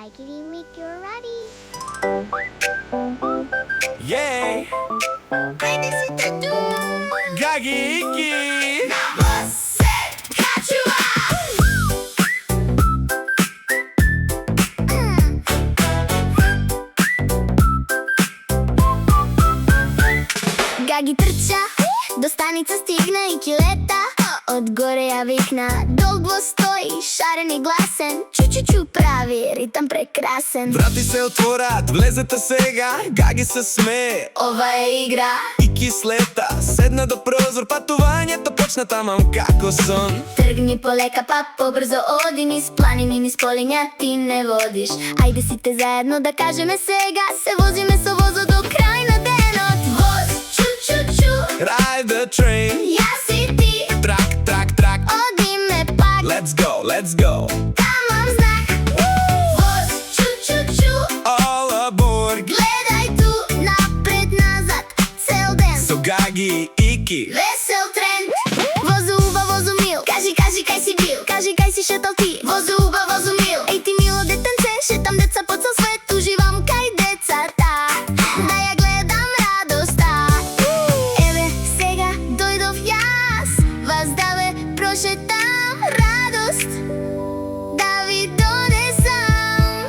Raggedy Mick, you're ready. Yay! Ajde si te tu. Гаги Ики! Você cachua. Гаги трча, до станица стигна и килета. Одгоре ја викна, долго стои, шарен и гласен. Чу-чу-чу прави, ритам прекрасен. Врати се отворат, влезете сега. Гаги се смее, Ова е игра. Ики слета, седна до прозор. Патувањето почна тамам како сон. Тргни полека, па побрзо оди. Низ планини, низ полиња ти не водиш. Ајде сите заедно да кажеме сега. Се возиме со возо до крај на денот. Воз, чу-чу-чу, Ride the train, јас и ти. трак, трак, трак. Одиме пак, Let's go, let's go. тамам знак. Воз, чу-чу-чу, All aboard. гледај ту, напред, назад, цел ден. Со Гаги Ики. Весел тренд. Возуба, возумил, кажи, кажи кај си бил. Кажи кај си шетал ти. Возуба, возумил. Еј ти мило детенце, шетам деца по цел свет. Уживам кај децата, да ја гледам радоста. Еве сега дојдов јас, вас да ве прошетам. Радост да ви донесам.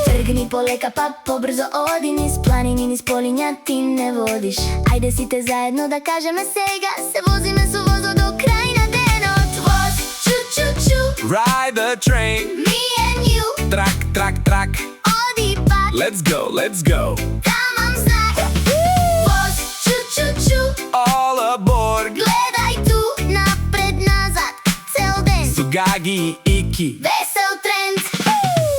Тргни полека, па побрзо оди. Низ планини, низ полиња ти не водиш. Ајде сите заедно да кажеме сега. Се возиме со возо до крај на денот. Воз, чу-чу-чу, Ride the train, me and you. трак, трак, трак. Оди пак, Let's go, let's go. тамам знак. Воз, чу-чу-чу, All aboard. гледај ту, напред, назад, цел ден. Со Гаги Ики. Весел тренд.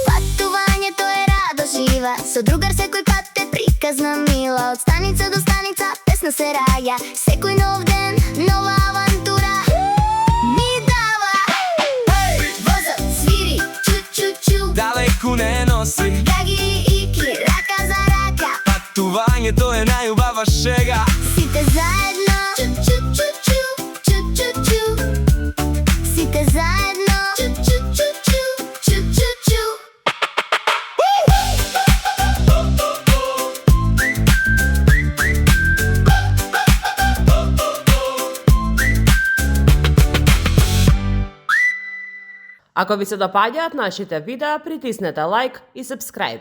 Патувањето е радост жива. Со другар секој пат е приказна мила. Од станица до станица песна се раѓа. Секој нов ден, нова авантура ми дава. Возот свири, чу-чу-чу. Далеку не носи. Гаги Ики, рака за рака. Патувањето е најубава шега. Сите заедно, чу-чу-чу-чу, чу-чу-чу. Сите заедно, чу-чу-чу-чу, чу-чу-чу. Ако ви се допаѓаат нашите видеа, притиснете лайк и subscribe.